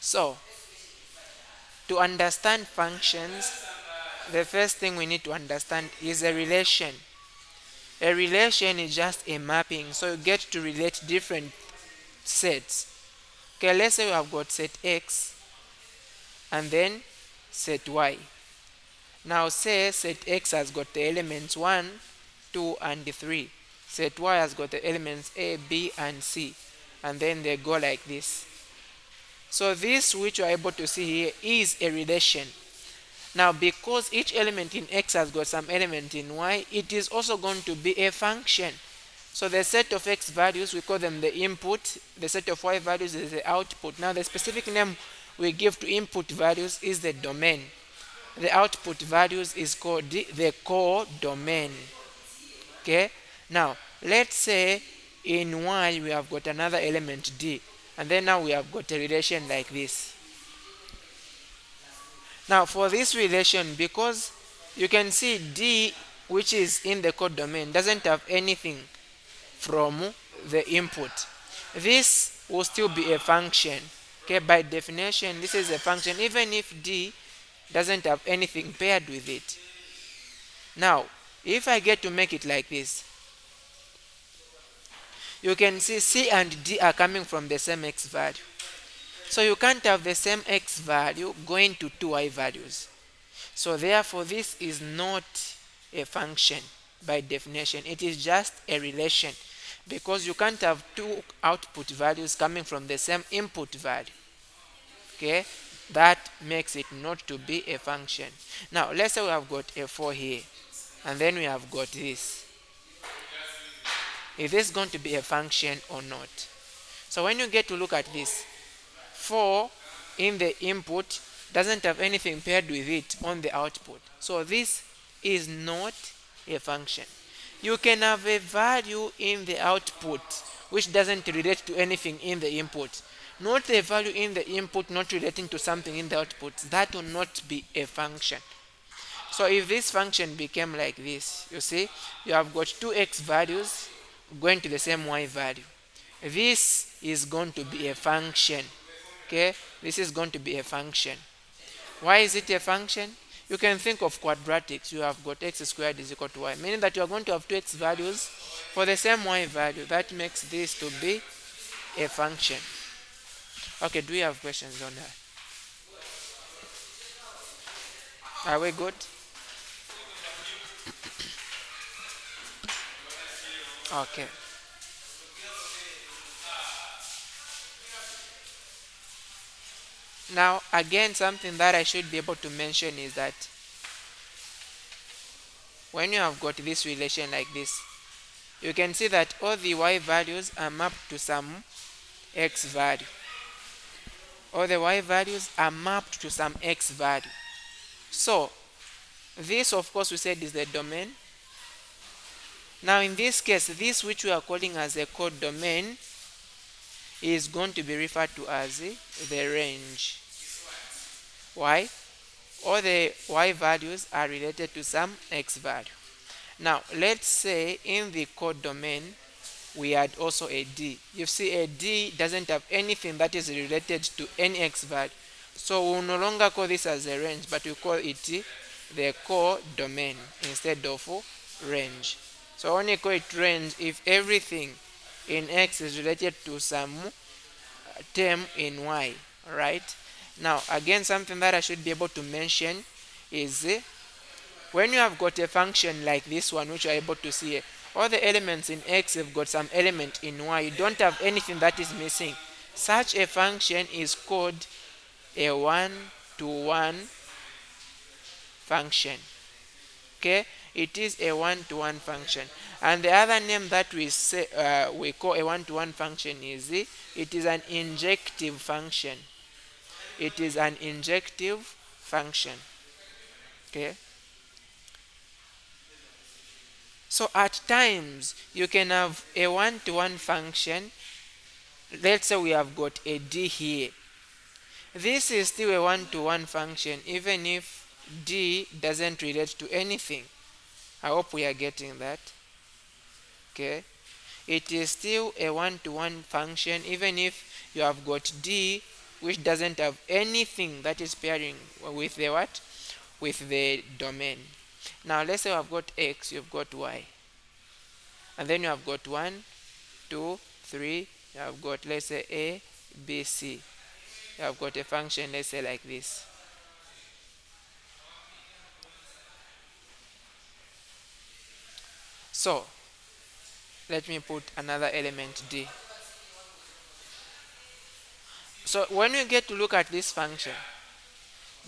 So, to understand functions, the first thing we need to understand is a relation. A relation is just a mapping, so you get to relate different sets. Okay, let's say we have got set X and then set Y. Now say set X has got the elements 1, 2 and 3. Set Y has got the elements A, B and C, and then they go like this. So this which you are able to see here is a relation. Now because each element in X has got some element in Y, it is also going to be a function. So the set of X values, we call them the input. The set of Y values is the output. Now the specific name we give to input values is the domain. The output values is called the codomain. Okay. Now let's say in Y we have got another element D, and then now we have got a relation like this. Now for this relation, because you can see D, which is in the codomain, doesn't have anything from the input, this will still be a function. Okay, by definition this is a function even if D doesn't have anything paired with it. Now if I get to make it like this, you can see C and D are coming from the same X value. So you can't have the same X value going to two Y values. So therefore this is not a function by definition. It is just a relation, because you can't have two output values coming from the same input value. Okay, that makes it not to be a function. Now let's say we have got a 4 here, and then we have got this. Is this going to be a function or not? So when you get to look at this, 4 in the input doesn't have anything paired with it on the output. So this is not a function. You can have a value in the output which doesn't relate to anything in the input. Not a value in the input not relating to something in the output. That will not be a function. So if this function became like this, you see, you have got two X values going to the same Y value. This is going to be a function. Okay, this is going to be a function. Why is it a function? You can think of quadratics. You have got x squared is equal to y, meaning that you are going to have two x values for the same y value. That makes this to be a function. Okay, do we have questions on that? Are we good? Okay. Now again, something that I should be able to mention is that when you have got this relation like this, you can see that all the y values are mapped to some x value. All the y values are mapped to some x value. So this, of course, we said is the domain. Now in this case, this which we are calling as a codomain is going to be referred to as the range. Why? All the y values are related to some x value. Now let's say in the codomain we had also a D. You see, a D doesn't have anything that is related to any x value. So we will no longer call this as a range, but we call it the codomain instead of range. So only call it range if everything in X is related to some term in Y, right? Now again, something that I should be able to mention is when you have got a function like this one, which you are able to see here, all the elements in X have got some element in Y. You don't have anything that is missing. Such a function is called a one-to-one function. Okay, it is a one-to-one function, and the other name that we say we call a one-to-one function is it is an injective function. It is an injective function. Okay, so at times you can have a one-to-one function. Let's say we have got a D here. This is still a one-to-one function even if D doesn't relate to anything. I hope we are getting that. Okay, it is still a one-to-one function even if you have got D which doesn't have anything that is pairing with the what? With the domain. Now let's say I've got x, you've got y, and then you have got 1, 2, 3, you have got, let's say, a, b, c. You have got a function, let's say, like this. So let me put another element d. So when we get to look at this function,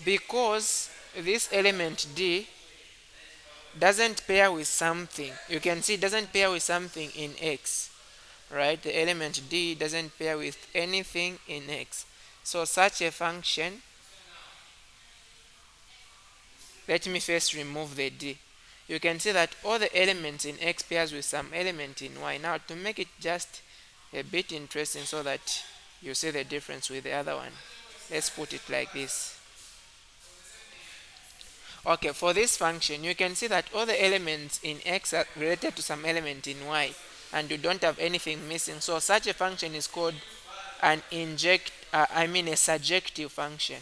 because this element d doesn't pair with something, you can see it doesn't pair with something in x, right? The element d doesn't pair with anything in x. So such a function, let me first remove the d. You can see that all the elements in x pairs with some element in y. Now to make it just a bit interesting so that you see the difference with the other one, let's put it like this. Okay, for this function, you can see that all the elements in x are related to some element in y, and you don't have anything missing. So such a function is called an a surjective function.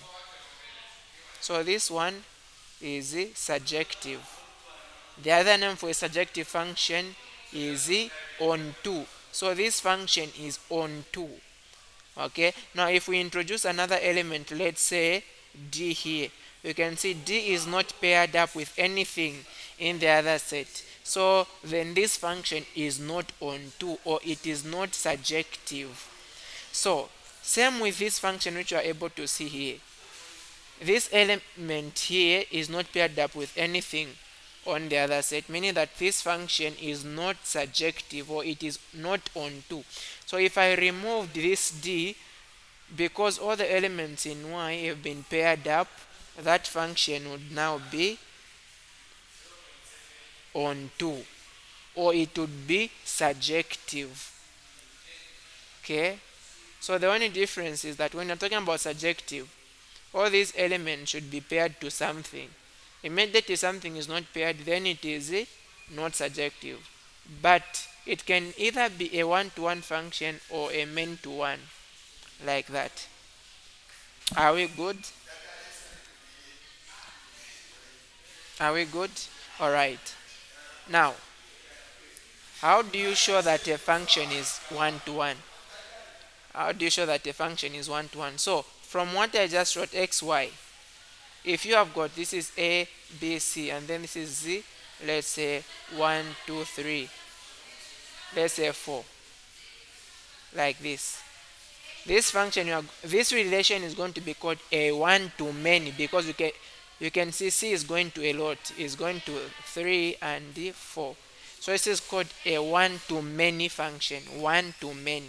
So this one is surjective. The other name for a surjective function is onto. So this function is onto. Okay, now if we introduce another element, let's say d here, you can see d is not paired up with anything in the other set. So then this function is not onto, or it is not surjective. So same with this function which you are able to see here. This element here is not paired up with anything on the other set, meaning that this function is not surjective, or it is not onto. So if I removed this d, because all the elements in y have been paired up, that function would now be onto, or it would be surjective. Okay, so the only difference is that when you're talking about surjective, all these elements should be paired to something. Immediately something is not paired, then it is not surjective. But it can either be a one-to-one function or a many-to-one, like that. Are we good? Are we good? All right. Now, how do you show that a function is one-to-one? How do you show that a function is one-to-one? So, from what I just wrote, x, y, if you have got, this is a, b, c, and then this is z, let's say 1, 2, 3, let's say 4, like this. This function, this relation is going to be called a one-to-many, because you can see c is going to a lot, is going to 3 and 4. So this is called a one-to-many function, one-to-many.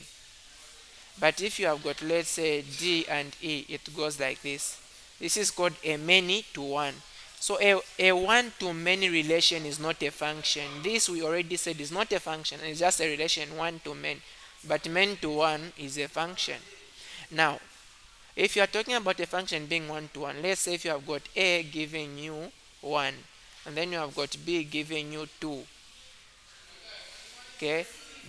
But if you have got, let's say, d and e, it goes like this. This is called a many-to-one. So a one-to-many relation is not a function. This we already said is not a function. It's just a relation one-to-many. But many-to-one is a function. Now, if you are talking about a function being one-to-one, let's say if you have got a giving you 1, and then you have got b giving you 2. Okay,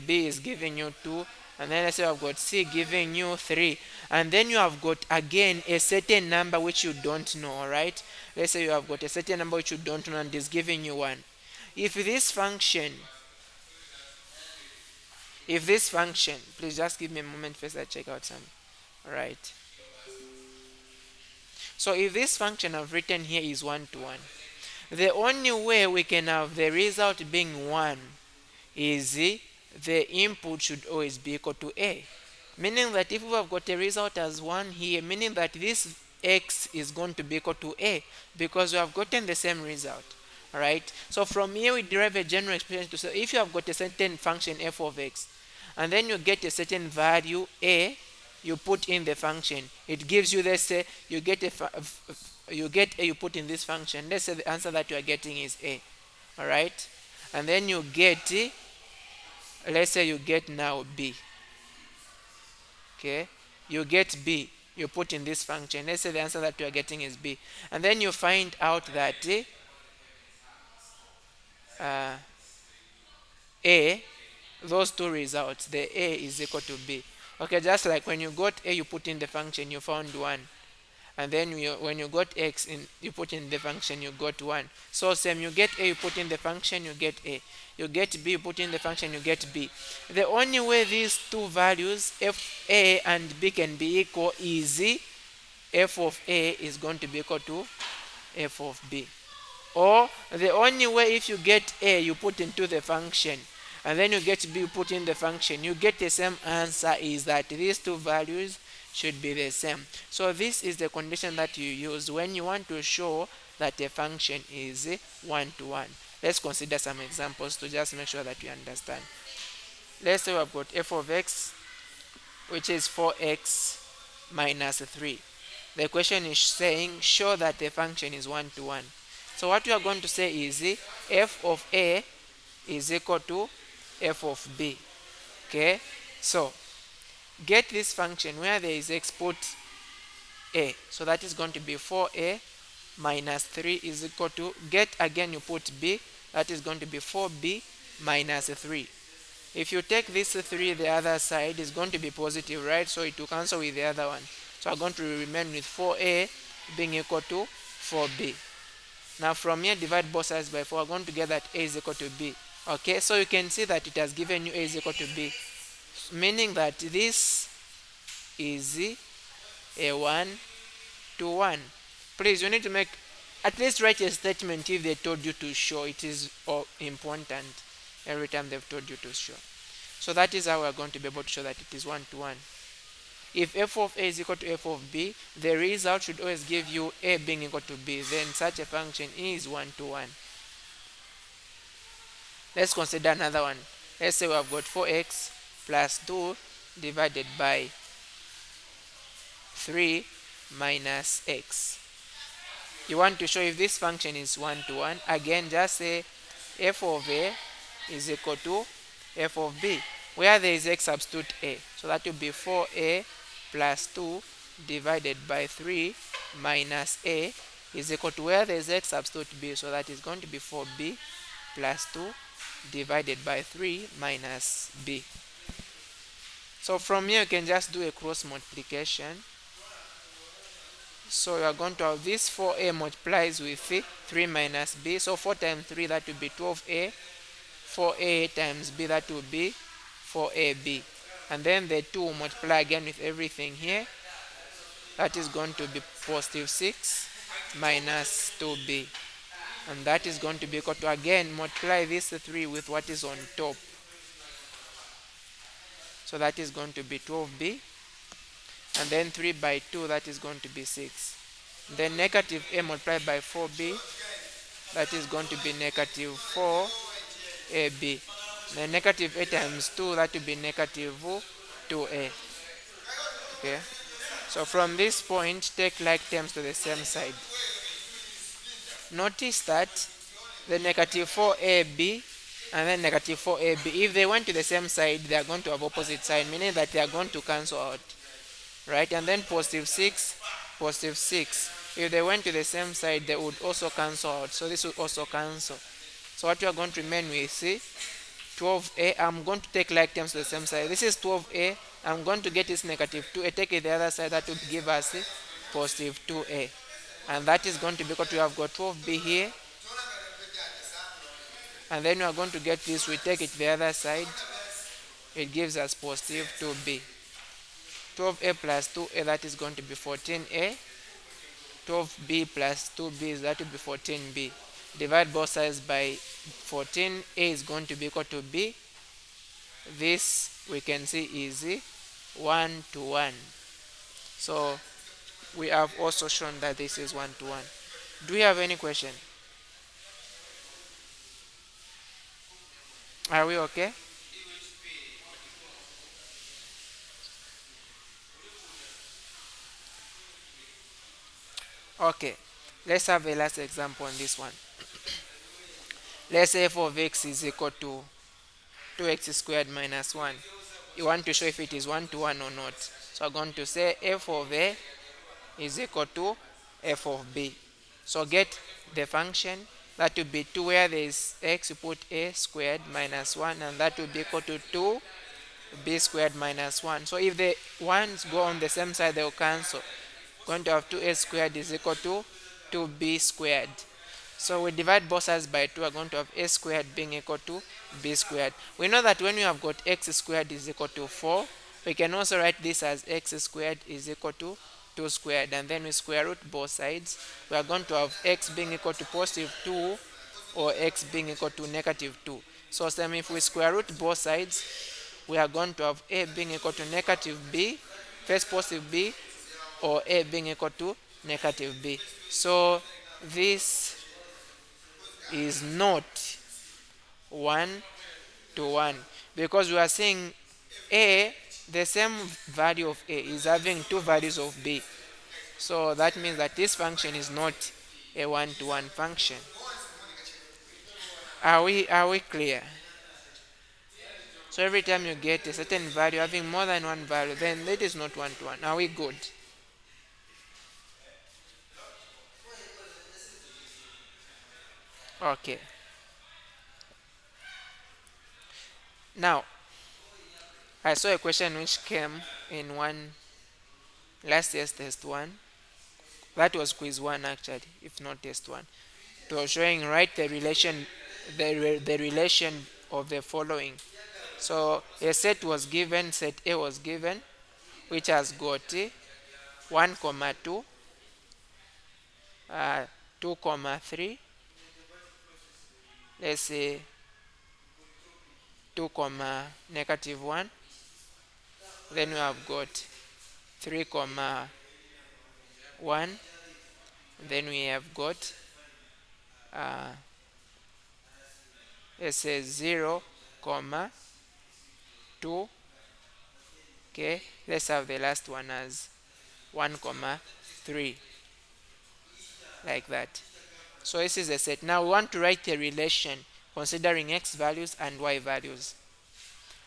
b is giving you 2, and then let's say you have got c giving you 3, and then you have got again a certain number which you don't know. All right, let's say you have got a certain number which you don't know and is giving you 1. If this function, please just give me a moment first, I check out some. All right, so if this function I've written here is one-to-one, the only way we can have the result being 1 is the input should always be equal to a. Meaning that if we have got a result as 1 here, meaning that this x is going to be equal to a, because we have gotten the same result. Alright, so from here we derive a general expression to say if you have got a certain function f of x, and then you get a certain value a, you put in the function, it gives you, let's say you get a, you put in this function, let's say the answer that you are getting is a. Alright, and then you get, let's say you get now b. Okay, you get b, you put in this function, let's say the answer that you are getting is b, and then you find out that a, those two results, the a is equal to b. Okay, just like when you got a, you put in the function, you found 1. And then when you got x in, you put in the function, you got 1. So same, you get a, you put in the function, you get a. You get b, you put in the function, you get b. The only way these two values f a and b can be equal is f of a is going to be equal to f of b. Or the only way, if you get a, you put into the function, and then you get b, you put in the function, you get the same answer, is that these two values should be the same. So this is the condition that you use when you want to show that a function is one-to-one. Let's consider some examples to just make sure that you understand. Let's say we've got f of x, which is 4x minus 3. The question is saying show that the function is one-to-one. So what we are going to say is f of a is equal to f of b. Okay, so get this function where there is x, put a. So that is going to be 4a minus 3 is equal to, get again, you put b, that is going to be 4b minus 3. If you take this 3 the other side, is going to be positive, right? So it will cancel with the other one. So I'm going to remain with 4a being equal to 4b. Now from here, divide both sides by 4. We're going to get that a is equal to b. Okay, so you can see that it has given you a is equal to b, meaning that this is a 1-to-1. Please, you need to make, at least write a statement if they told you to show. It is important every time they've told you to show. So that is how we're going to be able to show that it is 1-to-1. If f of a is equal to f of b, the result should always give you a being equal to b. Then such a function is 1-to-1. Let's consider another one. Let's say we have got 4x plus 2 divided by 3 minus x. You want to show if this function is 1-to-1. Again, just say f of a is equal to f of b. Where there is x, substitute a. So that will be 4a plus 2 divided by 3 minus a is equal to, where there is x, substitute b. So that is going to be 4b plus 2 divided by 3 minus b. So from here you can just do a cross multiplication. So you are going to have this 4a multiplies with 3 minus b. So 4 times 3, that will be 12a. 4a times b, that will be 4ab. And then the 2 will multiply again with everything here. That is going to be positive 6 minus 2b. And that is going to be equal to, again, multiply this 3 with what is on top. So that is going to be 12b. And then 3 by 2, that is going to be 6. Then negative a multiplied by 4b, that is going to be negative 4ab. Then negative a times 2, that will be negative 2a. Okay. So from this point, take like terms to the same side. Notice that the negative 4ab and then negative 4ab, if they went to the same side, they are going to have opposite sign, meaning that they are going to cancel out. Right? And then positive 6, positive 6. If they went to the same side, they would also cancel out. So this would also cancel. So what you are going to remain with, see, 12a. I'm going to take like terms to the same side. This is 12a. I'm going to get this negative 2a. Take it the other side. That will give us positive 2a. And that is going to be equal to, you have got 12b here. And then we are going to get this. We take it the other side. It gives us positive 2b. 12a plus 2a, that is going to be 14a. 12b plus 2b, that will be 14b. Divide both sides by 14. A is going to be equal to b. This we can see is 1-to-1. So we have also shown that this is 1-to-1. Do we have any question? Are we okay? Okay, let's have a last example on this one. Let's say f of x is equal to 2x squared minus 1. You want to show if it is 1-to-1 or not. So I'm going to say f of a is equal to f of b. So get the function. That will be 2, where there is x, you put a squared minus 1, and that will be equal to 2 b squared minus 1. So if the 1's go on the same side, they'll cancel. Going to have 2a squared is equal to 2b squared. So we divide both sides by 2, we're going to have a squared being equal to b squared. We know that when we have got x squared is equal to 4, we can also write this as x squared is equal to 2 squared, and then we square root both sides. We are going to have x being equal to positive 2 or x being equal to negative 2. So same, if we square root both sides, we are going to have a being equal to negative b, first positive b, or a being equal to negative b. So this is not 1 to 1 because we are saying a, the same value of a is having two values of b. So that means that this function is not a 1 to 1 function. Are we clear? So every time you get a certain value having more than one value, then that is not 1 to 1. Are we good? Okay. Now, I saw a question which came in last year's test 1. That was quiz 1 actually, if not test 1. It was showing write the relation, the relation of the following. So a set was given, set A was given, which has got 1 comma 2, 2 comma 3, let's say 2 comma negative 1. Then we have got 3 comma 1. Then we have got let's say 0 comma 2. Okay, let's have the last one as 1 comma 3, like that. So this is a set. Now we want to write a relation considering x values and y values.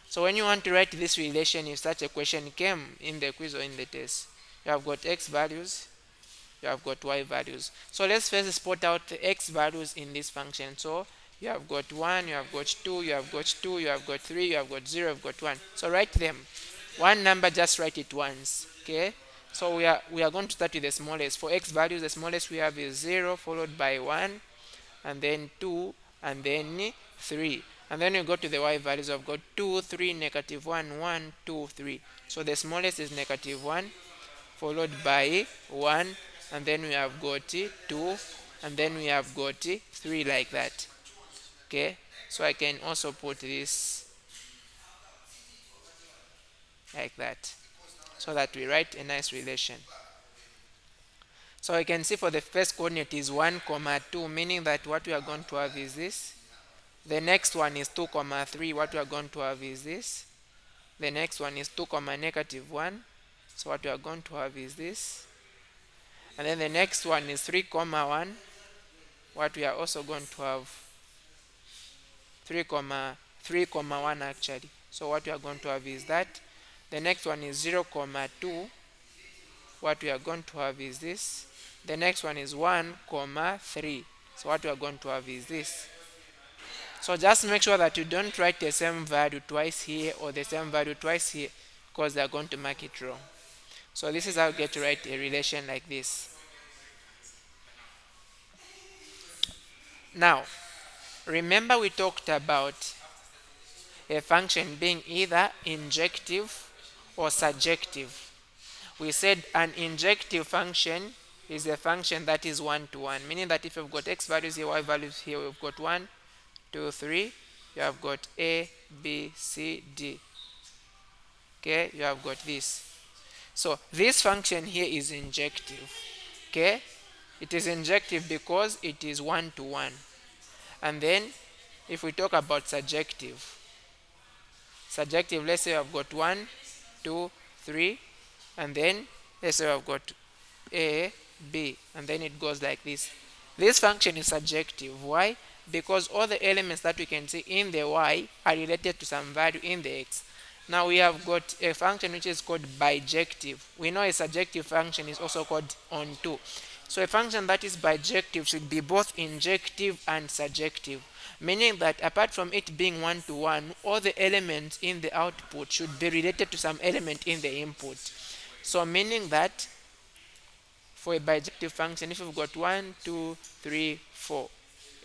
So when you want to write this relation, if such a question came in the quiz or in the test, you have got x values, you have got y values. So let's first spot out the x values in this function. So you have got 1, you have got 2, you have got 2, you have got 3, you have got 0, you have got 1. So write them. One number, just write it once. Okay? So we are going to start with the smallest. For x values, the smallest we have is 0, followed by 1, and then 2, and then 3. And then you go to the y values. I've got 2, 3, negative 1, 1, 2, 3. So the smallest is negative 1, followed by 1, and then we have got 2, and then we have got 3, like that. Okay, so I can also put this like that, so that we write a nice relation. So you can see for the first coordinate is 1 comma 2, meaning that what we are going to have is this. The next one is 2 comma 3, what we are going to have is this. The next one is 2 comma negative 1, so what we are going to have is this. And then the next one is 3 comma 1, what we are also going to have 3 comma 1 actually. So what we are going to have is that. The next one is 0 comma 2, what we are going to have is this. The next one is 1 comma 3, so what we are going to have is this. So just make sure that you don't write the same value twice here or the same value twice here, because they are going to mark it wrong. So this is how you get to write a relation like this. Now remember we talked about a function being either injective or surjective. We said an injective function is a function that is 1 to 1, meaning that if you've got x values here, y values here, we've got 1, 2, 3, you have got a, b, c, d. Okay, you have got this. So this function here is injective. Okay, it is injective because it is 1 to 1. And then if we talk about surjective, let's say I've got 1, 2, 3, and then let's say I've got a, b, and then it goes like this. This function is surjective. Why? Because all the elements that we can see in the y are related to some value in the x. Now we have got a function which is called bijective. We know a surjective function is also called onto. So a function that is bijective should be both injective and surjective. meaning that apart from it being one to one, all the elements in the output should be related to some element in the input. So meaning that for a bijective function, if you've got 1, 2, 3, 4,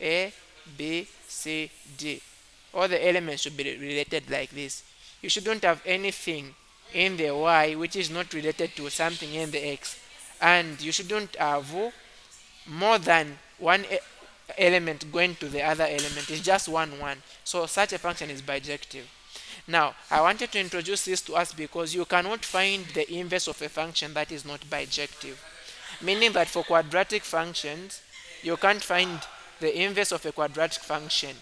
A, B, C, D, all the elements should be related like this. You shouldn't have anything in the y which is not related to something in the x, and you shouldn't have more than one element going to the other element. It's just one. So such a function is bijective. Now I wanted to introduce this to us because you cannot find the inverse of a function that is not bijective, meaning that for quadratic functions you can't find the inverse of a quadratic function.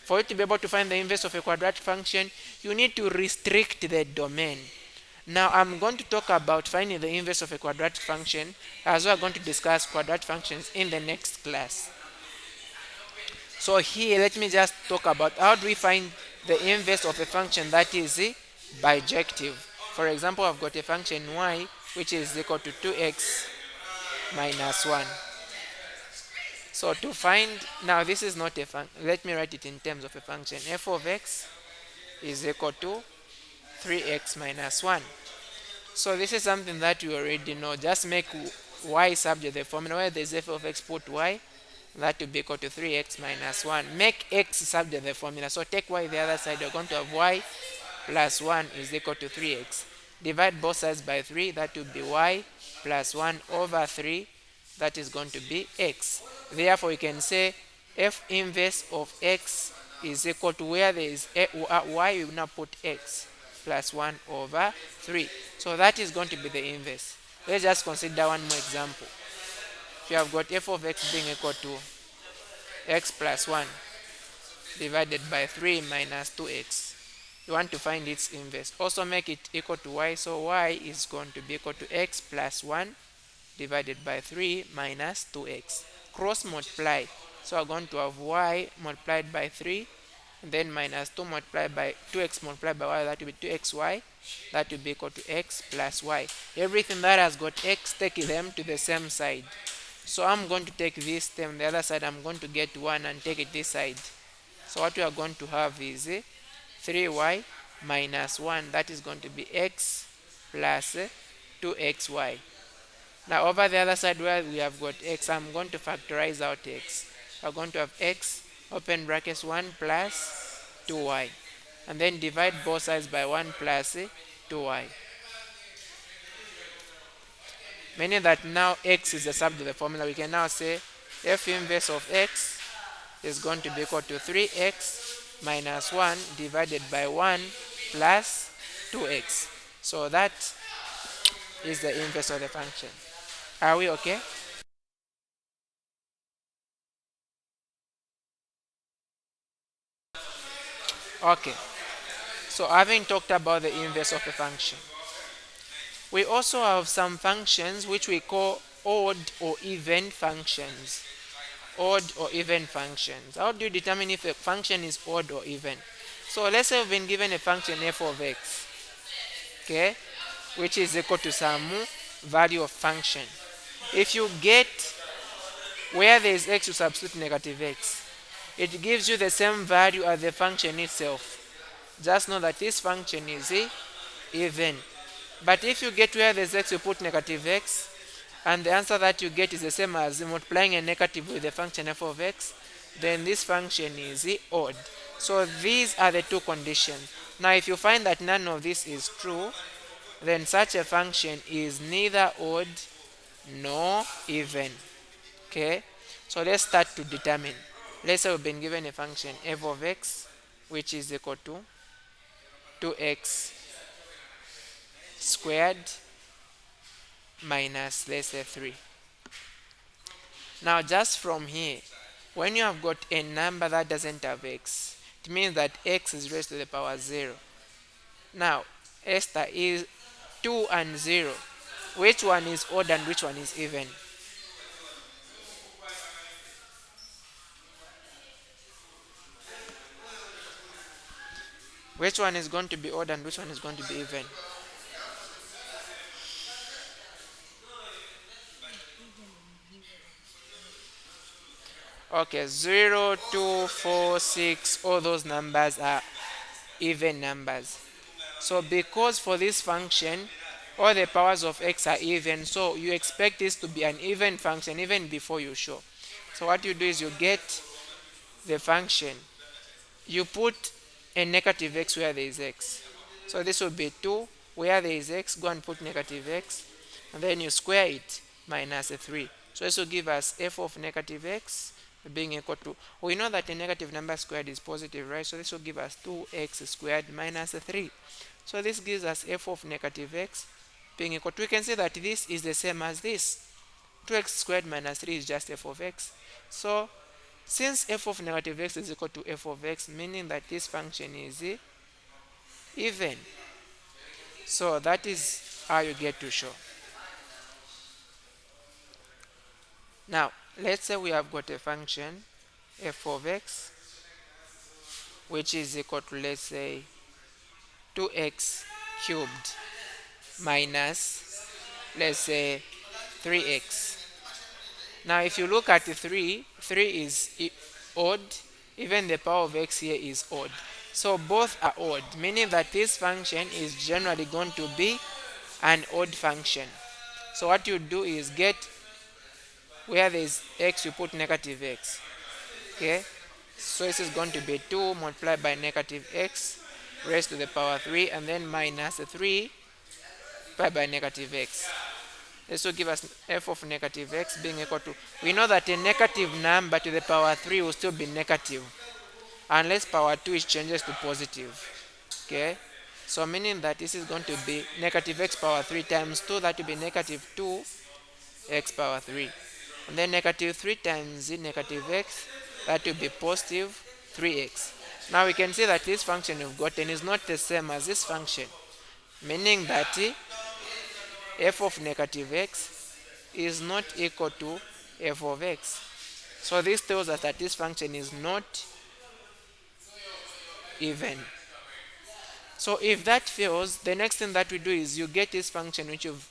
For you to be able to find the inverse of a quadratic function, you need to restrict the domain. Now I'm going to talk about finding the inverse of a quadratic function, as we are going to discuss quadratic functions in the next class. So here let me just talk about how do we find the inverse of a function that is bijective. For example, I've got a function y which is equal to 2x minus 1. So to find, now this is not a function, let me write it in terms of a function. F of x is equal to 3x minus 1. So this is something that you already know. Just make y subject the formula where there's f of x, put y, that will be equal to 3x minus 1. Make x subject the formula. So take y the other side, you're going to have y plus 1 is equal to 3x. Divide both sides by 3, that will be y plus 1 over 3, that is going to be x. Therefore you can say f inverse of x is equal to, where there is y, you now put x plus 1 over 3. So that is going to be the inverse. Let's just consider one more example. If you have got f of x being equal to x plus 1 divided by 3 minus 2x, you want to find its inverse. Also make it equal to y, so y is going to be equal to x plus 1 divided by 3 minus 2x. Cross multiply, so we're going to have y multiplied by 3, and then minus 2 multiplied by 2x multiplied by y, that will be 2xy, that will be equal to x plus y. Everything that has got x, take them to the same side. So I'm going to take this term, the other side I'm going to get 1 and take it this side. So what we are going to have is 3y minus 1, that is going to be x plus 2xy. Now over the other side where we have got x, I'm going to factorize out x. We're going to have x, open brackets, 1 plus 2y. And then divide both sides by 1 plus 2y. Meaning that now x is the subject of the formula. We can now say f inverse of x is going to be equal to 3x minus 1 divided by 1 plus 2x. So that is the inverse of the function. Are we okay? Okay. So having talked about the inverse of a function, we also have some functions which we call odd or even functions. Odd or even functions. How do you determine if a function is odd or even? So let's say we've been given a function f of x, okay, which is equal to some value of function. If you get where there is x, you substitute negative x. It gives you the same value as the function itself. Just know that this function is even. But if you get where there's x, you put negative x, and the answer that you get is the same as multiplying a negative with the function f of x, then this function is odd. So these are the two conditions. Now if you find that none of this is true, then such a function is neither odd nor even. Okay, so let's start to determine. Let's say we've been given a function f of x which is equal to 2x squared minus, let's say, 3. Now just from here, when you have got a number that doesn't have x, it means that x is raised to the power 0. Now Esther is 2 and 0. Which one is odd and which one is even? Which one is going to be odd and which one is going to be even? Okay, 0, 2, 4, 6, all those numbers are even numbers. So because for this function, all the powers of x are even, so you expect this to be an even function even before you show. So what you do is you get the function, you put a negative x where there is x. So this will be 2, where there is x, go and put negative x, and then you square it minus a 3. So this will give us f of negative x being equal to, we know that a negative number squared is positive, right? So this will give us 2x squared minus a 3. So this gives us f of negative x being equal to, we can say that this is the same as this. 2x squared minus 3 is just f of x. So since f of negative x is equal to f of x, meaning that this function is even. So that is how you get to show. Now, let's say we have got a function f of x which is equal to, let's say, 2x cubed minus, let's say, 3x. Now, if you look at the 3 is odd. Even the power of x here is odd. So both are odd, meaning that this function is generally going to be an odd function. So what you do is get where there is x, you put negative x. Okay? So this is going to be 2 multiplied by negative x raised to the power 3, and then minus 3 multiplied by negative x. This will give us f of negative x being equal to, we know that a negative number to the power 3 will still be negative unless power 2 is changes to positive. Okay, so meaning that this is going to be negative x power 3 times 2, that will be negative 2x power 3, and then negative 3 times the negative x, that will be positive 3x. Now we can see that this function we've gotten is not the same as this function, meaning that f of negative x is not equal to f of x. So this tells us that this function is not even. So if that fails, the next thing that we do is you get this function which you've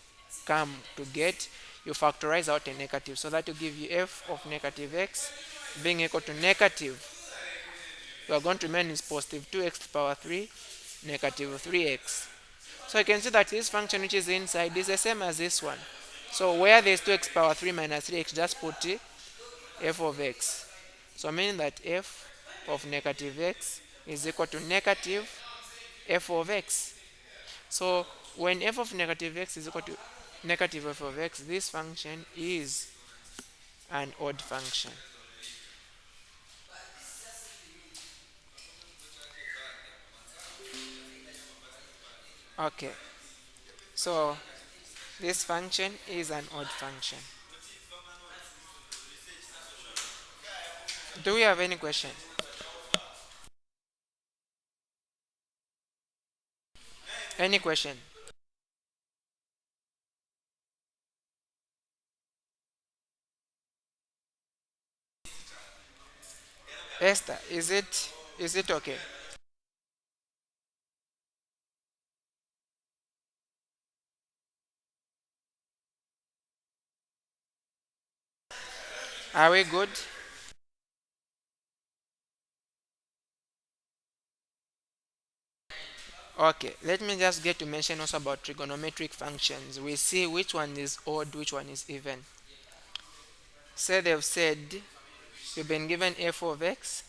come to get, you factorize out a negative. So that will give you f of negative x being equal to negative, we are going to remain is positive 2x to the power 3 negative 3x. So you can see that this function which is inside is the same as this one. So where there is 2x power 3 minus 3x, just put f of x. So meaning that f of negative x is equal to negative f of x. So when f of negative x is equal to negative f of x, this function is an odd function. Okay, so this function is an odd function. Do we have any question? Any question? Esther, is it okay? Are we good? Okay, let me just get to mention also about trigonometric functions. We see which one is odd, which one is even. Say they've said you've been given f of x,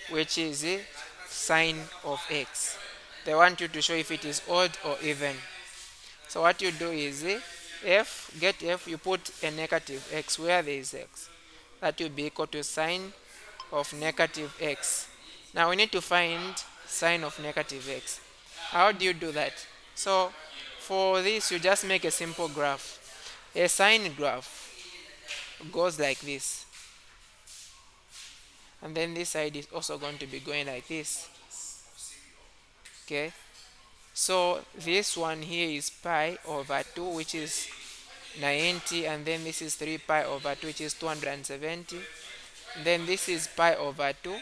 which is a sine of x. They want you to show if it is odd or even. So what you do is get f, you put a negative x where there is x. That will be equal to sine of negative x. Now we need to find sine of negative x. How do you do that? So for this, you just make a simple graph. A sine graph goes like this, and then this side is also going to be going like this. Okay, so this one here is pi over 2, which is 90, and then this is 3 pi over 2, which is 270. Then this is pi over 2,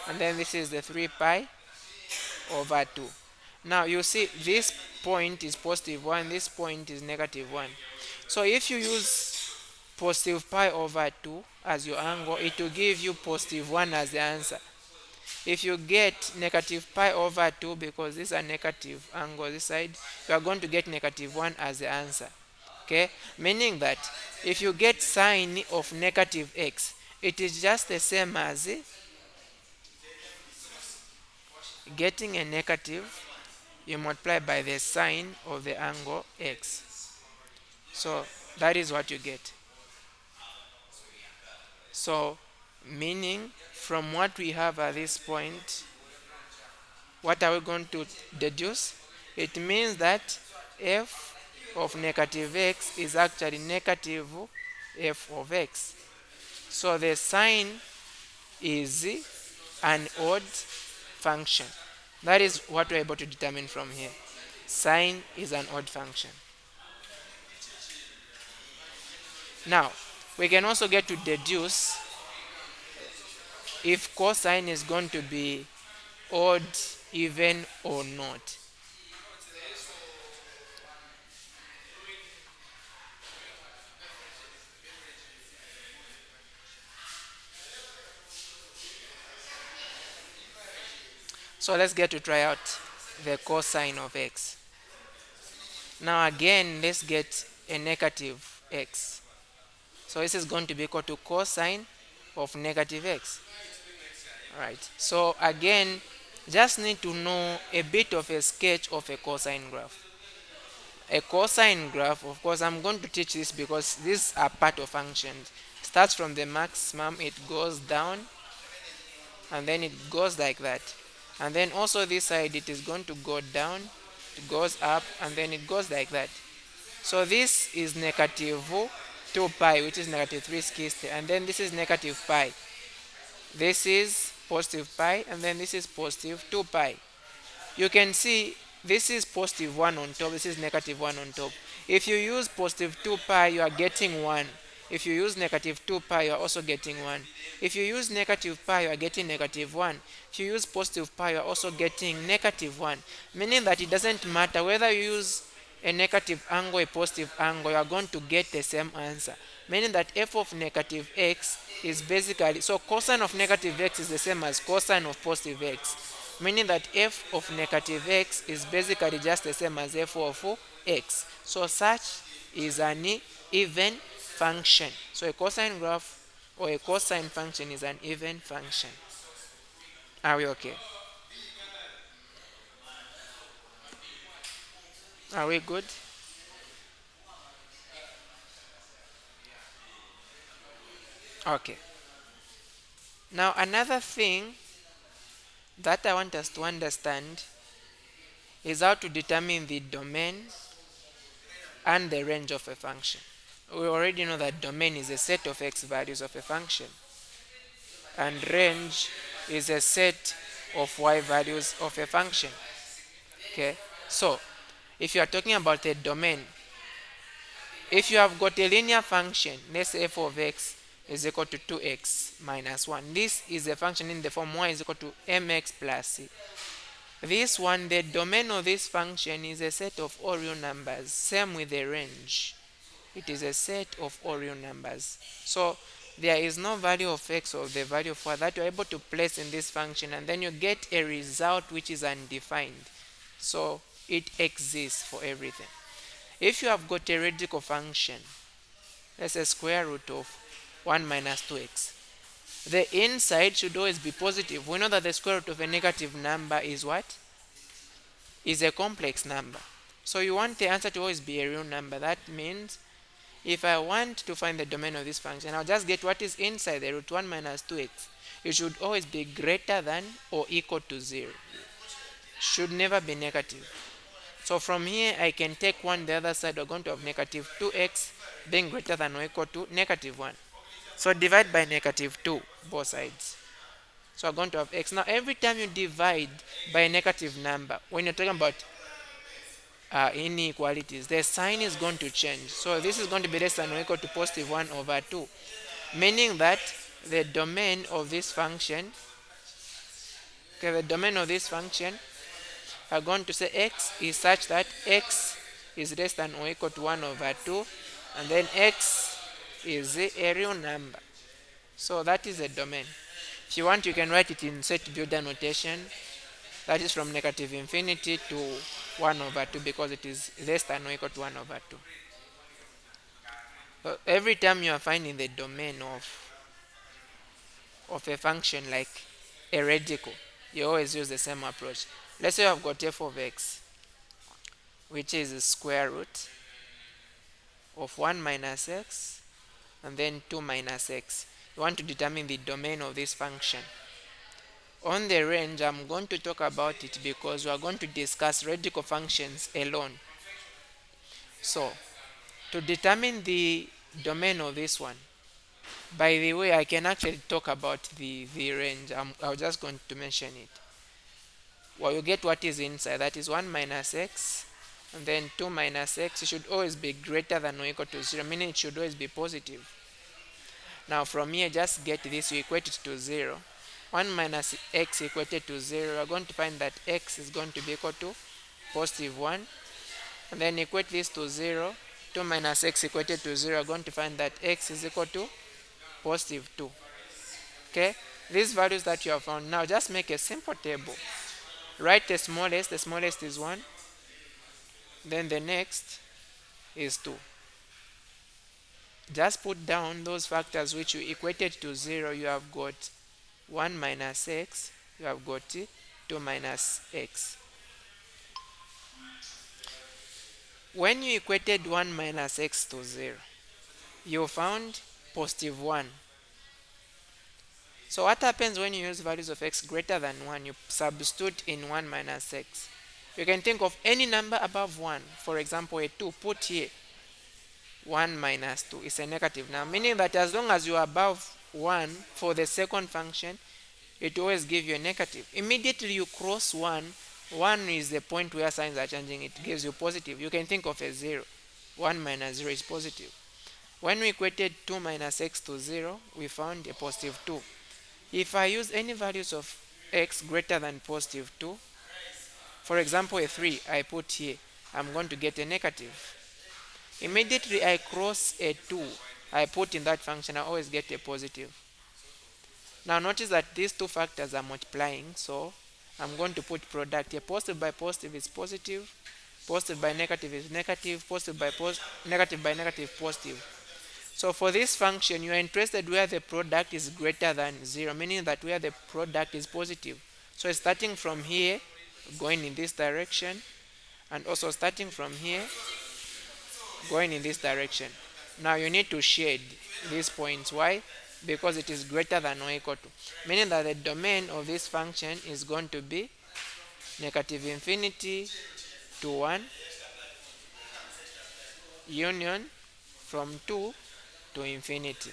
and then this is the 3 pi over 2. Now you see this point is positive 1, this point is negative 1. So if you use positive pi over 2 as your angle, it will give you positive 1 as the answer. If you get negative pi over 2, because this is a negative angle this side, you are going to get negative 1 as the answer. Okay, meaning that if you get sine of negative x, it is just the same as getting a negative, you multiply by the sine of the angle x. So that is what you get. So meaning from what we have at this point, what are we going to deduce? It means that f of negative x is actually negative f of x. So the sine is an odd function. That is what we're able to determine from here. Sine is an odd function. Now, we can also get to deduce if cosine is going to be odd, even, or not. So let's get to try out the cosine of x. Now again, let's get a negative x. So this is going to be equal to cosine of negative x. Alright, so again, just need to know a bit of a sketch of a cosine graph. A cosine graph, of course, I'm going to teach this because these are part of functions. Starts from the maximum, it goes down, and then it goes like that. And then also this side, it is going to go down, it goes up, and then it goes like that. So this is negative 2 pi, which is negative 360, and then this is negative pi. This is positive pi, and then this is positive 2 pi. You can see this is positive 1 on top, this is negative 1 on top. If you use positive 2 pi, you are getting 1. If you use negative 2 pi, you are also getting 1. If you use negative pi, you are getting negative 1. If you use positive pi, you are also getting negative 1. Meaning that it doesn't matter whether you use a negative angle, a positive angle, you are going to get the same answer. Meaning that f of negative x is basically, so cosine of negative x is the same as cosine of positive x. Meaning that f of negative x is basically just the same as f of x. So such is an even function. So a cosine graph or a cosine function is an even function. Are we okay? Are we good? Okay. Now another thing that I want us to understand is how to determine the domain and the range of a function. We already know that domain is a set of x values of a function, and range is a set of y values of a function. Okay, so if you are talking about a domain, if you have got a linear function, let's say f of x is equal to 2x minus 1. This is a function in the form y is equal to mx plus c. This one, the domain of this function is a set of all real numbers. Same with the range. It is a set of all real numbers. So there is no value of x or the value of y that you're able to place in this function, and then you get a result which is undefined. So it exists for everything. If you have got a radical function, let's say square root of 1 minus 2x, the inside should always be positive. We know that the square root of a negative number is what? Is a complex number. So you want the answer to always be a real number. That means if I want to find the domain of this function, I'll just get what is inside the root 1 minus 2x. It should always be greater than or equal to 0. Should never be negative. So from here I can take 1 the other side. We're going to have negative 2x being greater than or equal to negative 1. So divide by negative 2 both sides. So we're going to have x. Now every time you divide by a negative number, when you're talking about inequalities, the sign is going to change. So this is going to be less than or equal to positive 1 over 2. Meaning that the domain of this function, okay, the domain of this function, are going to say x is such that x is less than or equal to 1 over 2, and then x is a real number. So that is a domain. If you want, you can write it in set builder notation. That is from negative infinity to 1 over 2 because it is less than or equal to 1 over 2. So every time you are finding the domain of a function like a radical, you always use the same approach. Let's say you have got f of x, which is the square root of 1 minus x and then 2 minus x. You want to determine the domain of this function. On the range, I'm going to talk about it because we are going to discuss radical functions alone. So, to determine the domain of this one, by the way, I can actually talk about the range. I'm just going to mention it. Well, you get what is inside. That is 1 minus x and then 2 minus x. It should always be greater than or equal to 0, meaning it should always be positive. Now from here, just get this, you equate it to 0. 1 minus x equated to 0, we are going to find that x is going to be equal to positive 1. And then equate this to 0. 2 minus x equated to 0, we are going to find that x is equal to positive 2. Okay? These values that you have found, now just make a simple table. Write the smallest is 1. Then the next is 2. Just put down those factors which you equated to 0. You have got 1 minus x, you have got 2 minus x. When you equated 1 minus x to 0, you found positive 1. So what happens when you use values of x greater than 1? You substitute in 1 minus x. You can think of any number above 1. For example, a 2, put here 1 minus 2 is a negative now, meaning that as long as you are above 1 for the second function, it will always give you a negative. Immediately you cross 1, 1 is the point where signs are changing, it gives you positive. You can think of a 0. 1 minus 0 is positive. When we equated 2 minus x to 0, we found a positive 2. If I use any values of x greater than positive 2, for example a 3 I put here, I'm going to get a negative. Immediately I cross a 2, I put in that function, I always get a positive. Now notice that these two factors are multiplying, so I'm going to put product here. Positive by positive is positive, positive by negative is negative, positive by negative by negative positive. So for this function, you are interested where the product is greater than 0, meaning that where the product is positive. So starting from here, going in this direction, and also starting from here, going in this direction. Now you need to shade these points. Why? Because it is greater than or equal to, meaning that the domain of this function is going to be negative infinity to 1 union from 2 to infinity.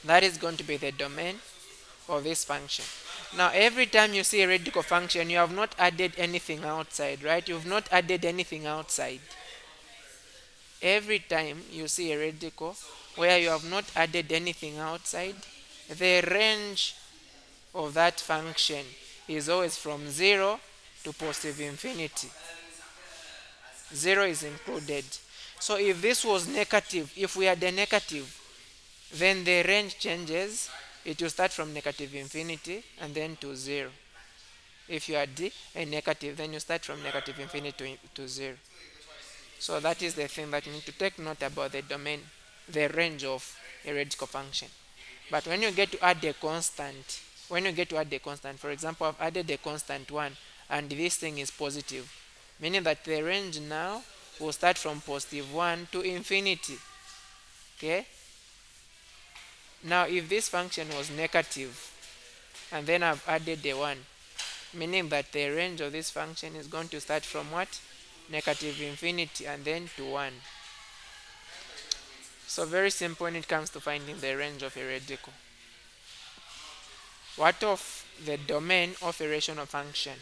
That is going to be the domain of this function. Now every time you see a radical function, you have not added anything outside, right? You've not added anything outside. Every time you see a radical where you have not added anything outside, the range of that function is always from 0 to positive infinity. 0 is included. So if this was negative, if we had a negative, then the range changes. It will start from negative infinity and then to 0. If you had a negative, then you start from negative infinity to 0. So that is the thing that you need to take note about the domain, the range of a radical function. But when you get to add a constant, for example, I've added a constant 1 and this thing is positive, meaning that the range now will start from positive 1 to infinity. Okay? Now if this function was negative and then I've added a 1, meaning that the range of this function is going to start from what? Negative infinity and then to 1. So very simple when it comes to finding the range of a radical. What of the domain of a rational function?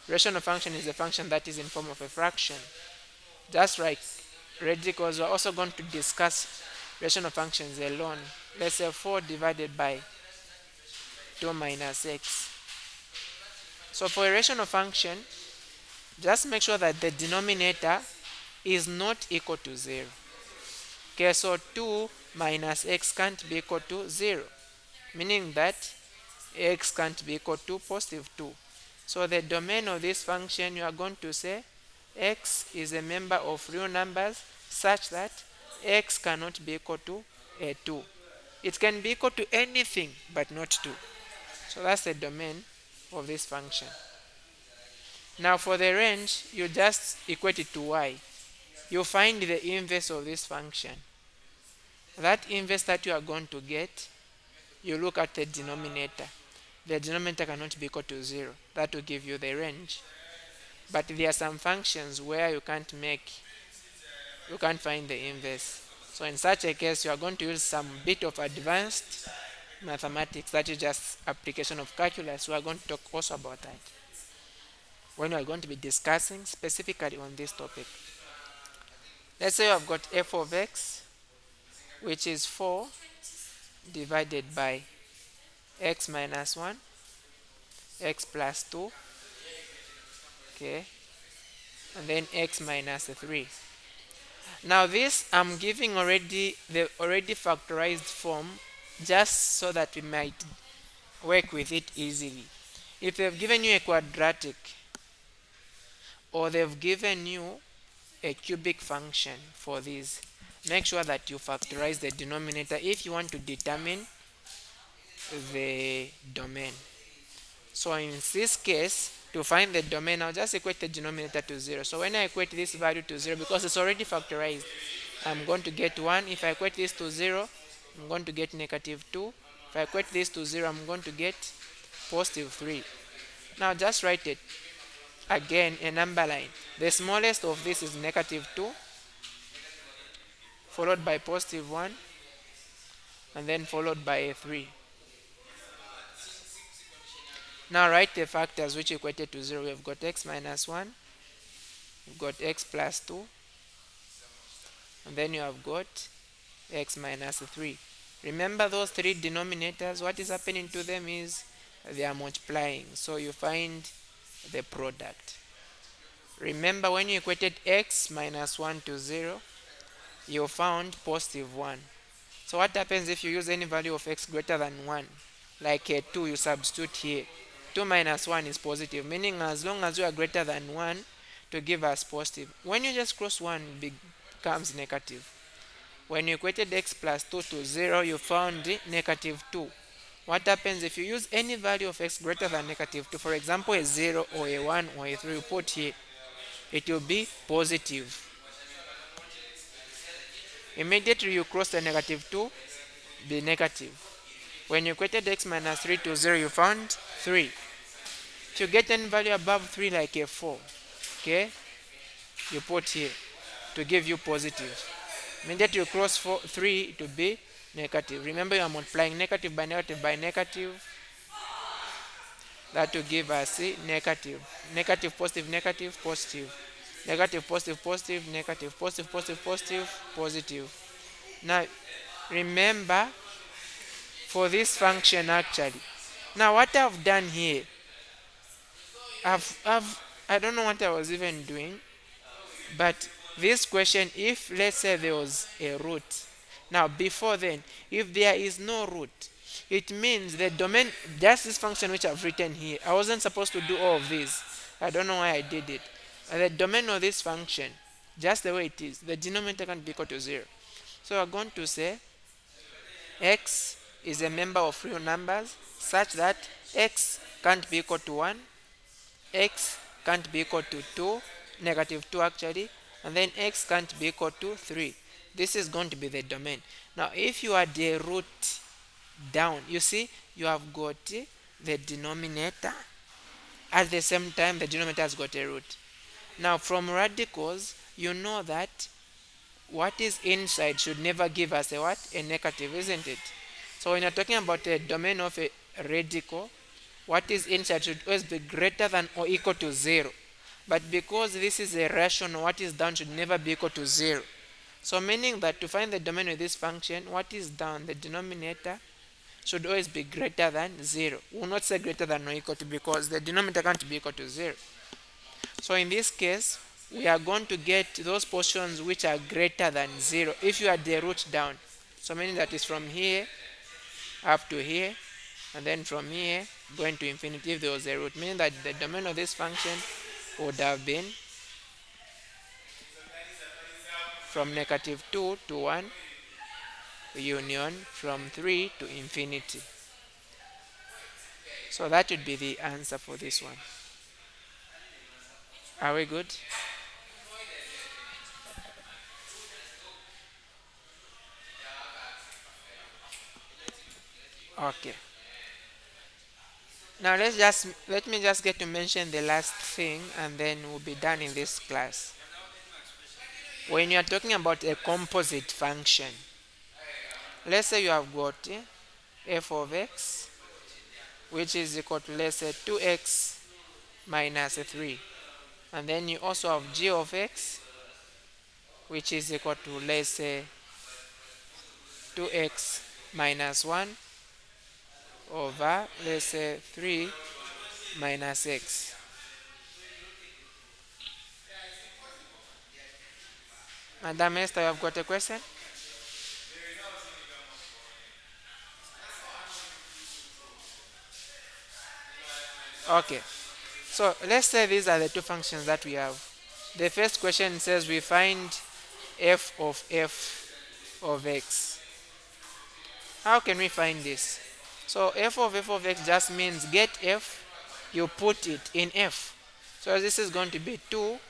Rational function is a function that is in form of a fraction. Just like radicals, we're also going to discuss rational functions alone. Let's say 4 divided by 2 minus x. So for a rational function, just make sure that the denominator is not equal to 0. Okay, so 2 minus x can't be equal to 0, meaning that x can't be equal to positive 2. So the domain of this function, you are going to say x is a member of real numbers such that x cannot be equal to a 2. It can be equal to anything but not 2. So that's the domain of this function. Now for the range, you just equate it to y. You find the inverse of this function. That inverse that you are going to get, you look at the denominator. The denominator cannot be equal to 0. That will give you the range. But there are some functions where you can't find the inverse. So in such a case, you are going to use some bit of advanced mathematics, that is just application of calculus. We are going to talk also about that when we are going to be discussing specifically on this topic. Let's say you have got f of x, which is 4 divided by x minus 1, x plus 2, okay, and then x minus 3. Now this I'm giving already the already factorized form just so that we might work with it easily. If they've given you a quadratic or they've given you a cubic function for this, make sure that you factorize the denominator if you want to determine the domain. So in this case, to find the domain, I'll just equate the denominator to 0. So when I equate this value to 0, because it's already factorized, I'm going to get 1. If I equate this to 0, I'm going to get negative 2. If I equate this to 0, I'm going to get positive 3. Now just write it again, a number line. The smallest of this is negative 2, followed by positive 1, and then followed by a 3. Now write the factors which equated to 0. We've got x minus 1, we've got x plus 2, and then you have got x minus 3. Remember those three denominators, what is happening to them is they are multiplying. So you find the product. Remember when you equated x minus 1 to 0, you found positive 1. So what happens if you use any value of x greater than 1? Like a 2, you substitute here. 2 minus 1 is positive, meaning as long as you are greater than 1 to give us positive. When you just cross 1, it becomes negative. When you equated x plus 2 to 0, you found negative 2. What happens if you use any value of x greater than negative 2, for example a 0 or a 1 or a 3, you put here, it will be positive. Immediately you cross the negative 2, be negative. When you equated x minus 3 to 0, you found 3. If you get any value above 3 like a 4, okay, you put here to give you positive. Immediately you cross 3, it will be negative. Remember you are multiplying negative by negative by negative. That will give us negative. Negative, positive, negative, positive. Negative, positive, positive, negative, positive, positive, positive, positive. Now remember for this function actually. Now what I've done here, I don't know what I was even doing, but this question, if let's say there was a root, now before then, if there is no root, it means the domain, just this function which I've written here, I wasn't supposed to do all of this. I don't know why I did it. And the domain of this function, just the way it is, the denominator can be equal to 0. So we're going to say x is a member of real numbers such that x can't be equal to 1, x can't be equal to 2, negative 2 actually, and then x can't be equal to 3. This is going to be the domain. Now if you add the root down, you see you have got the denominator, at the same time the denominator has got a root. Now from radicals, you know that what is inside should never give us a what? A negative, isn't it? So when you're talking about a domain of a radical, what is inside should always be greater than or equal to 0. But because this is a rational, what is down should never be equal to 0. So meaning that to find the domain of this function, what is down, the denominator, should always be greater than 0. We will not say greater than or equal to because the denominator can't be equal to 0. So in this case, we are going to get those portions which are greater than 0 if you add the root down. So meaning that is from here up to here, and then from here going to infinity if there was a root, meaning that the domain of this function would have been from -2 to 1 union from 3 to infinity. So that would be the answer for this one. Are we good? Okay. Now let me just get to mention the last thing and then we'll be done in this class. When you are talking about a composite function, let's say you have got f of x, which is equal to, let's say, 2x minus 3, and then you also have g of x, which is equal to, let's say, 2x minus 1 over, let's say, 3 minus x. Madam Esther, you have got a question? Okay. So let's say these are the two functions that we have. The first question says we find f of x. How can we find this? So f of x just means get f, you put it in f. So this is going to be 2.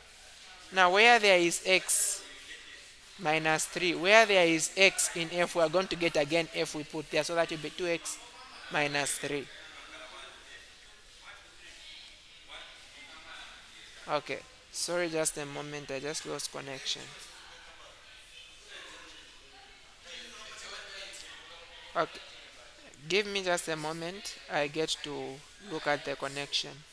Now where there is x minus 3, where there is x in f, we are going to get again f we put there. So that will be 2x minus 3. Okay. Sorry, just a moment. I just lost connection. Okay. Give me just a moment. I get to look at the connection.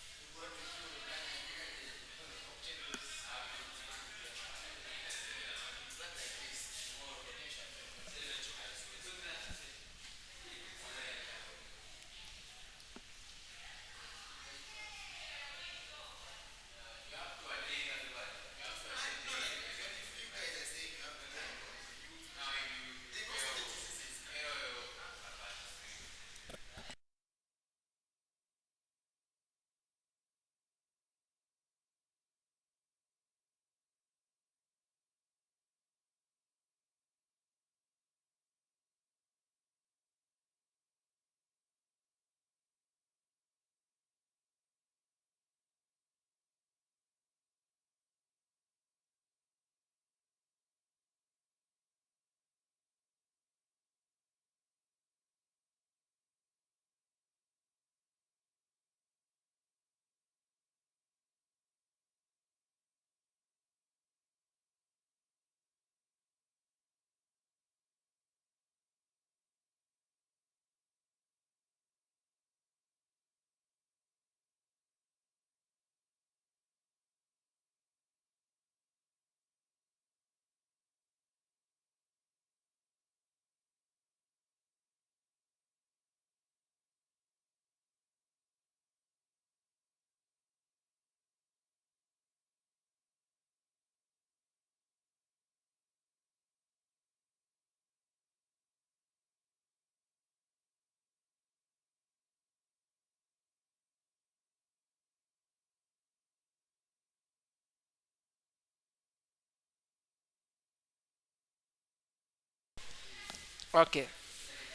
Okay.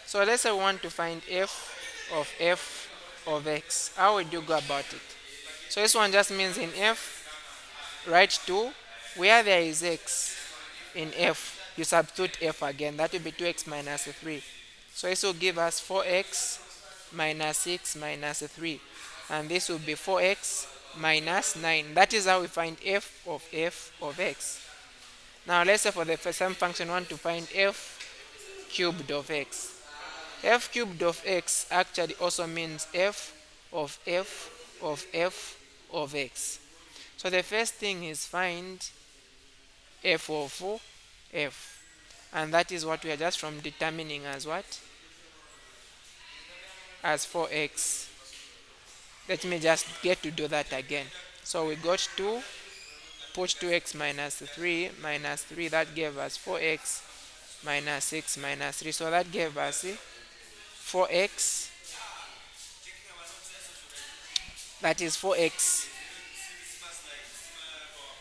So let's say we want to find f of x. How would you go about it? So this one just means in f, write 2. Where there is x in f, you substitute f again. That will be 2x minus 3. So this will give us 4x minus 6 minus 3. And this will be 4x minus 9. That is how we find f of x. Now let's say for the same function, we want to find f cubed of x. F cubed of x actually also means f of x. So the first thing is find f of f. And that is what we are just from determining as what? As 4x. Let me just get to do that again. So we got 2, put 2x minus 3, that gave us 4x minus 6 minus 3. So that gave us 4x, that is 4x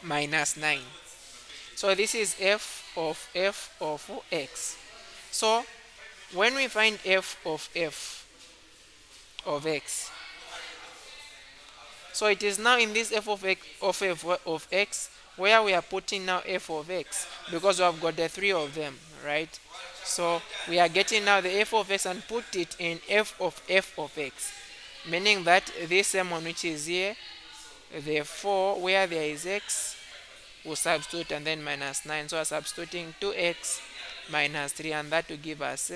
minus 9. So this is f of x. So when we find f of x, so it is now in this f of x where we are putting now f of x, because we have got the three of them, right? So we are getting now the f of x and put it in f of x, meaning that this same one which is here, the 4 where there is x, will substitute and then minus 9. So we are substituting 2x minus 3, and that will give us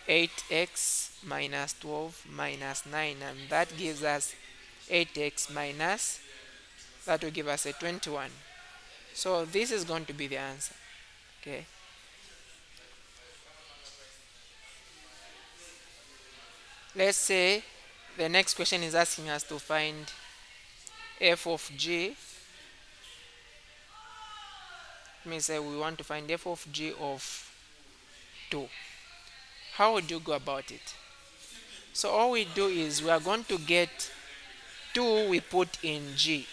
8x minus 12 minus 9, and that gives us 8x minus, that will give us a 21. So this is going to be the answer. Okay. Let's say the next question is asking us to find f of g. Let me say we want to find f of g of 2. How would you go about it? So all we do is we are going to get 2, we put in g.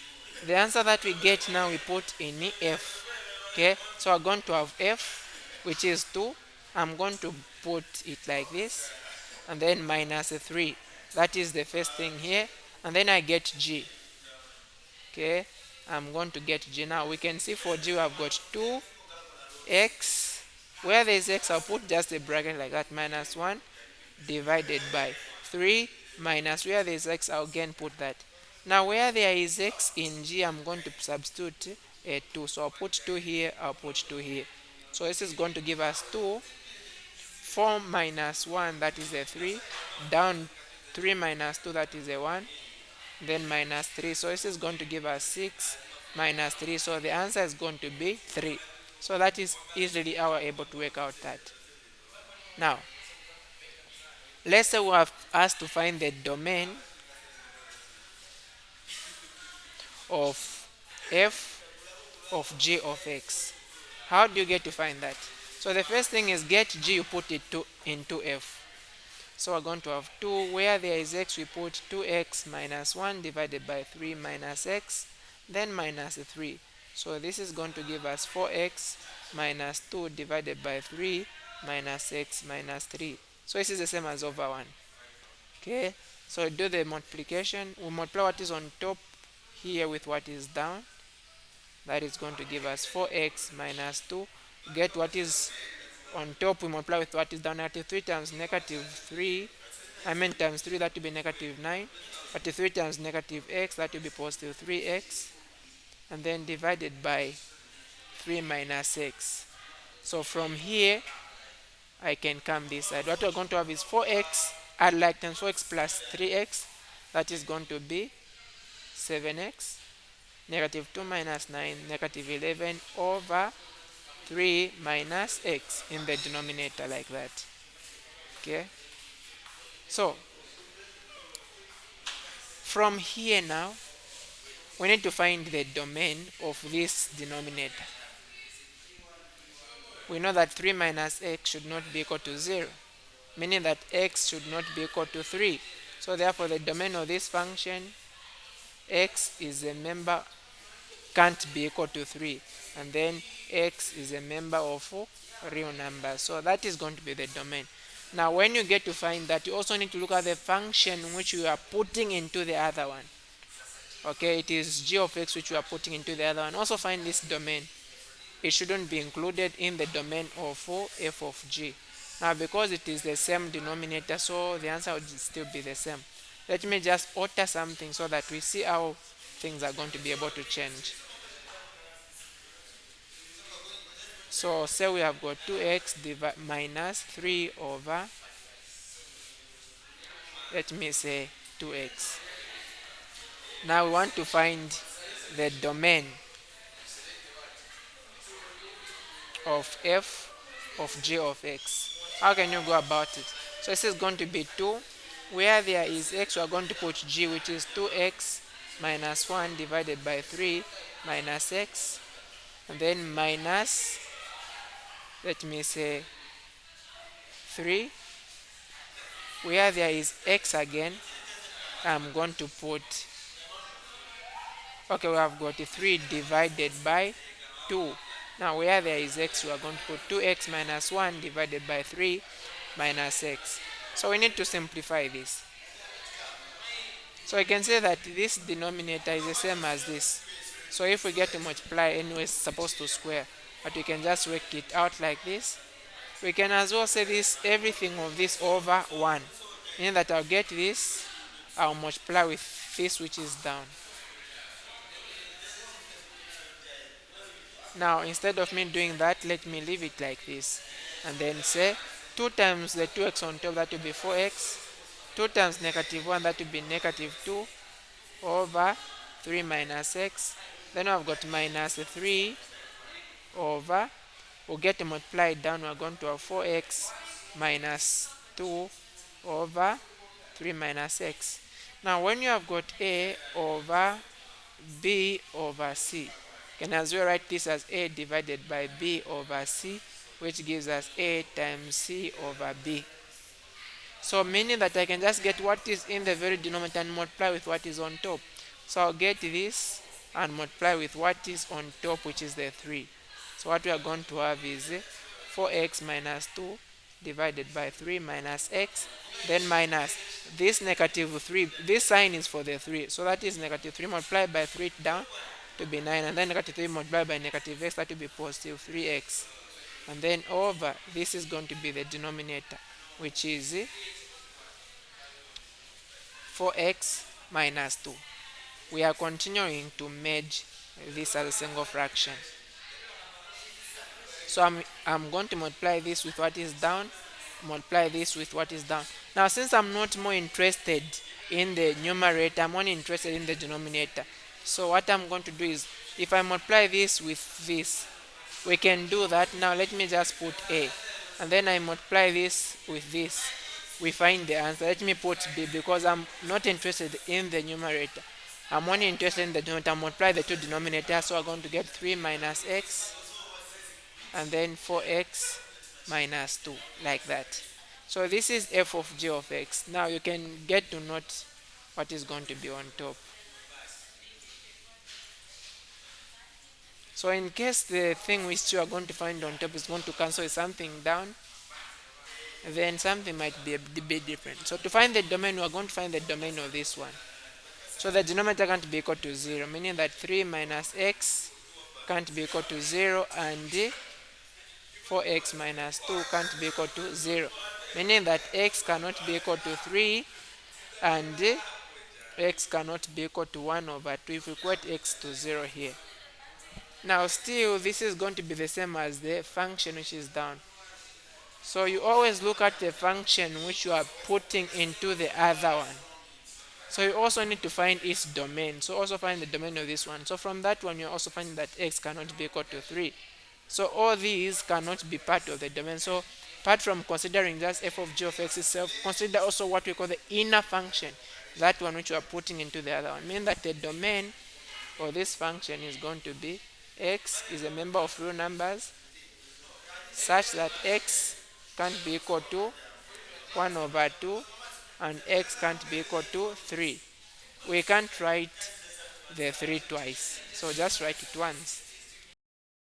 The answer that we get now we put in f. Okay, so we're going to have f, which is 2. I'm going to put it like this, and then minus 3. That is the first thing here, and then I get g. Okay, I'm going to get g. Now we can see for g we have got 2x. Where there is x, I'll put just a bracket like that, minus 1 divided by 3 minus, where there is x, I'll again put that. Now where there is x in g, I'm going to substitute a 2. So I'll put 2 here, I'll put 2 here. So this is going to give us 2. 4 minus 1, that is a 3. Down 3 minus 2, that is a 1. Then minus 3. So this is going to give us 6 minus 3. So the answer is going to be 3. So that is easily how we're able to work out that. Now, let's say we have asked to find the domain of f of g of x. How do you get to find that? So the first thing is get g, you put it into f. So we're going to have 2, where there is x, we put 2x minus 1 divided by 3 minus x, then minus 3. So this is going to give us 4x minus 2 divided by 3 minus x minus 3. So this is the same as over 1. Okay, so do the multiplication. We multiply what is on top here with what is down. That is going to give us 4x minus 2. Get what is on top, we multiply with what is down. Negative 3 times negative 3, times 3, that will be negative 9. 3 times negative x, that will be positive 3x. And then divided by 3 minus x. So from here, I can come this side. What we're going to have is 4x, add like times 4x plus 3x. That is going to be 7x. Negative 2 minus 9, negative 11 over 3 minus x in the denominator like that. Okay. So from here now, we need to find the domain of this denominator. We know that 3 minus x should not be equal to 0, meaning that x should not be equal to 3. So therefore the domain of this function, x is a member, can't be equal to 3, and then x is a member of real numbers. So that is going to be the domain. Now when you get to find that, you also need to look at the function which you are putting into the other one. Okay, it is g of x which you are putting into the other one. Also find this domain. It shouldn't be included in the domain of f of g. Now because it is the same denominator, so the answer would still be the same. Let me just alter something so that we see how things are going to be able to change. So say we have got 2x minus 3 over, let me say 2x. Now we want to find the domain of f of g of x. How can you go about it? So this is going to be 2. Where there is x, we are going to put g, which is 2x minus 1 divided by 3 minus x, and then minus let me say 3. Where there is x again, I'm going to put, okay, we have got 3 divided by 2. Now where there is x, we are going to put 2x minus 1 divided by 3 minus x. So we need to simplify this. So I can say that this denominator is the same as this. So if we get to multiply, anyway, it's supposed to square. But we can just work it out like this. We can as well say this, everything of this over 1. Meaning that I'll get this, I'll multiply with this which is down. Now instead of me doing that, let me leave it like this. And then say 2 times the 2x on top, that will be 4x. 2 times negative 1, that will be negative 2 over 3 minus x. Then I've got minus 3 over, we'll get multiplied down, we're going to have 4x minus 2 over 3 minus x. Now when you have got a over b over c, you can as well write this as a divided by b over c, which gives us a times c over b. So meaning that I can just get what is in the very denominator and multiply with what is on top. So I'll get this and multiply with what is on top, which is the 3. So what we are going to have is 4x minus 2 divided by 3 minus x, then minus this negative 3. This sign is for the 3. So that is negative 3 multiplied by 3 down to be 9. And then negative 3 multiplied by negative x, that will be positive 3x. And then over, this is going to be the denominator, which is 4x minus 2. We are continuing to merge this as a single fraction. So I'm going to multiply this with what is down, multiply this with what is down. Now since I'm not more interested in the numerator, I'm only interested in the denominator. So what I'm going to do is, if I multiply this with this, we can do that. Now let me just put a, and then I multiply this with this, we find the answer. Let me put b, because I'm not interested in the numerator, I'm only interested in the denominator. Multiply the two denominators, so I'm going to get 3 minus x and then 4x minus 2, like that. So this is f of g of x. Now you can get to note what is going to be on top. So in case the thing which you are going to find on top is going to cancel with something down, then something might be a bit different. So to find the domain, we are going to find the domain of this one. So the denominator can't be equal to 0, meaning that 3 minus x can't be equal to 0, and 4x minus 2 can't be equal to 0, meaning that x cannot be equal to 3 and x cannot be equal to 1 over 2 if we equate x to 0 here. Now still this is going to be the same as the function which is down. So you always look at the function which you are putting into the other one. So you also need to find its domain. So also find the domain of this one. So from that one, you also find that x cannot be equal to 3. So all these cannot be part of the domain. So apart from considering just f of g of x itself, consider also what we call the inner function, that one which you are putting into the other one. Meaning that the domain of this function is going to be x is a member of real numbers such that x can't be equal to 1 over 2 and x can't be equal to 3. We can't write the 3 twice, so just write it once.